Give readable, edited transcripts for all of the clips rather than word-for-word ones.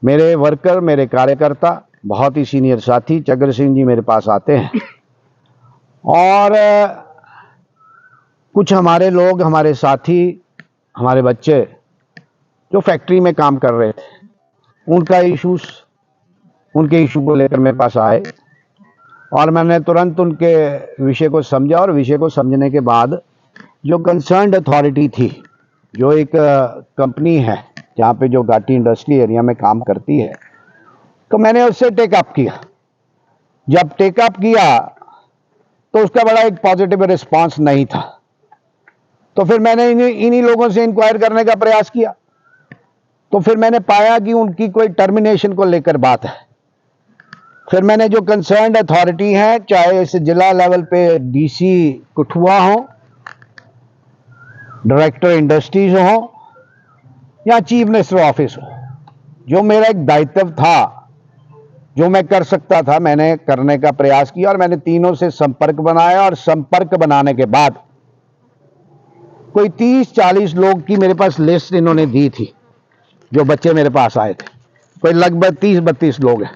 मेरे वर्कर, मेरे कार्यकर्ता, बहुत ही सीनियर साथी चगर सिंह जी मेरे पास आते हैं और कुछ हमारे लोग, हमारे साथी, हमारे बच्चे जो फैक्ट्री में काम कर रहे थे, उनके इशू को लेकर मेरे पास आए और मैंने तुरंत उनके विषय को समझा और विषय को समझने के बाद जो कंसर्न्ड अथॉरिटी थी, जो एक कंपनी है जहाँ पे जो घाटी इंडस्ट्री एरिया में काम करती है, तो मैंने उससे टेकअप किया। जब टेकअप किया तो उसका बड़ा एक पॉजिटिव रिस्पांस नहीं था, तो फिर मैंने इन्हीं लोगों से इंक्वायर करने का प्रयास किया। तो फिर मैंने पाया कि उनकी कोई टर्मिनेशन को लेकर बात है। फिर मैंने जो कंसर्न्ड अथॉरिटी है, चाहे इस जिला लेवल पे डीसी कठुआ हो, डायरेक्टर इंडस्ट्रीज हो या चीफ मिनिस्टर ऑफिस हो, जो मेरा एक दायित्व था, जो मैं कर सकता था, मैंने करने का प्रयास किया और मैंने तीनों से संपर्क बनाया। और संपर्क बनाने के बाद कोई 30-40 लोग की मेरे पास लिस्ट इन्होंने दी थी, जो बच्चे मेरे पास आए थे। कोई लगभग 30-32 लोग हैं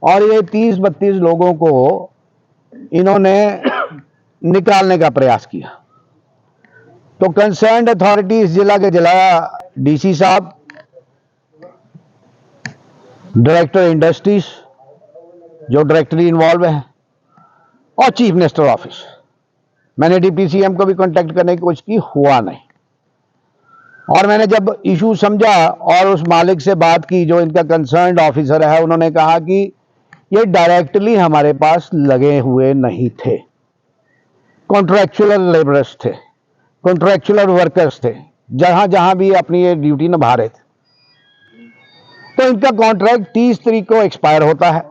और ये 30-32 लोगों को इन्होंने निकालने का प्रयास किया। तो कंसर्न्ड अथॉरिटी इस जिला के जिला डीसी साहब, डायरेक्टर इंडस्ट्रीज जो डायरेक्टली इन्वॉल्व है और चीफ मिनिस्टर ऑफिस। मैंने डीपीसीएम को भी कांटेक्ट करने की कोशिश की, हुआ नहीं। और मैंने जब इशू समझा और उस मालिक से बात की, जो इनका कंसर्न्ड ऑफिसर है, उन्होंने कहा कि ये डायरेक्टली हमारे पास लगे हुए नहीं थे, कॉन्ट्रैक्चुअल लेबरर्स थे, कॉन्ट्रैक्चुअल वर्कर्स थे, जहां जहां भी अपनी ये ड्यूटी निभा रहे थे। तो इनका कॉन्ट्रैक्ट 30 तारीख को एक्सपायर होता है,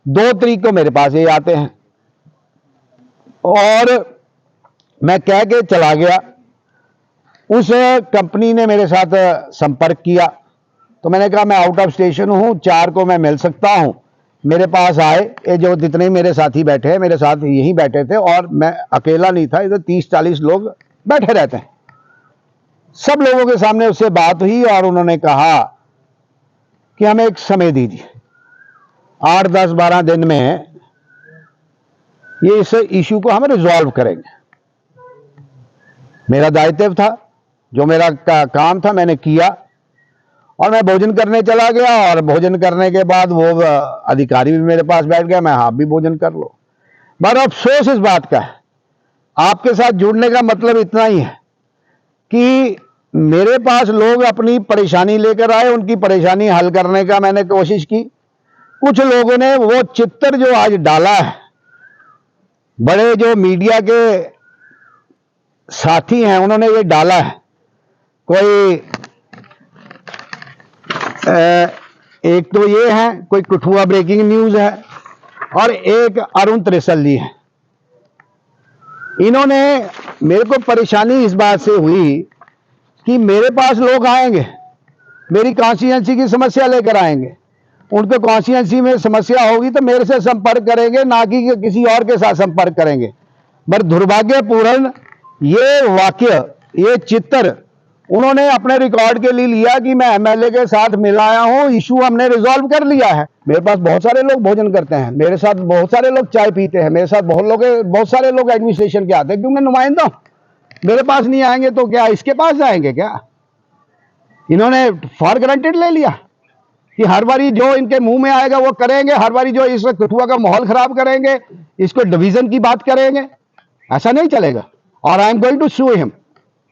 2 तारीख को मेरे पास ये आते हैं और मैं कह के चला गया। उस कंपनी ने मेरे साथ संपर्क किया, तो मैंने कहा मैं आउट ऑफ स्टेशन हूं, 4 को मैं मिल सकता हूं। मेरे पास आए, ये जो जितने मेरे साथी बैठे हैं, मेरे साथ यहीं बैठे थे और मैं अकेला नहीं था, इधर 30-40 लोग बैठे रहते हैं। सब लोगों के सामने उससे बात हुई और उन्होंने कहा कि हमें एक समय दीजिए, 8, 10, 12 दिन में ये इस इशू को हम रिजॉल्व करेंगे। मेरा दायित्व था, जो मेरा काम था, मैंने किया और मैं भोजन करने चला गया। और भोजन करने के बाद वो अधिकारी भी मेरे पास बैठ गया, मैं आप भी भोजन कर लो। बड़ा अफसोस इस बात का है, आपके साथ जुड़ने का मतलब इतना ही है कि मेरे पास लोग अपनी परेशानी लेकर आए, उनकी परेशानी हल करने का मैंने कोशिश की। कुछ लोगों ने वो चित्र जो आज डाला है, बड़े जो मीडिया के साथी हैं, उन्होंने ये डाला है। कोई एक तो ये है, कोई कठुआ ब्रेकिंग न्यूज है और एक अरुण त्रिसल्ली है। इन्होंने मेरे को परेशानी इस बात से हुई कि मेरे पास लोग आएंगे, मेरी कॉन्स्टिट्यूएंसी की समस्या लेकर आएंगे, उनके कॉन्स्टिट्यूएंसी में समस्या होगी तो मेरे से संपर्क करेंगे, ना कि किसी और के साथ संपर्क करेंगे। पर दुर्भाग्यपूर्ण ये वाक्य, ये चित्र उन्होंने अपने रिकॉर्ड के लिए लिया कि मैं एमएलए के साथ मिल आया हूं, इशू हमने रिजॉल्व कर लिया है। मेरे पास बहुत सारे लोग भोजन करते हैं, मेरे साथ बहुत सारे लोग चाय पीते हैं, मेरे साथ बहुत सारे लोग एडमिनिस्ट्रेशन के आते हैं, क्योंकि नुमाइंदा मेरे पास नहीं आएंगे तो क्या इसके पास जाएंगे क्या? इन्होंने फॉर ग्रांटेड ले लिया कि हर बारी जो इनके मुंह में आएगा वो करेंगे, हर बारी जो इस कठुआ का माहौल खराब करेंगे, इसको डिवीजन की बात करेंगे। ऐसा नहीं चलेगा और I am going to sue him,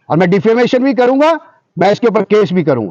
और मैं डिफेमेशन भी करूंगा, मैं इसके ऊपर केस भी करूंगा।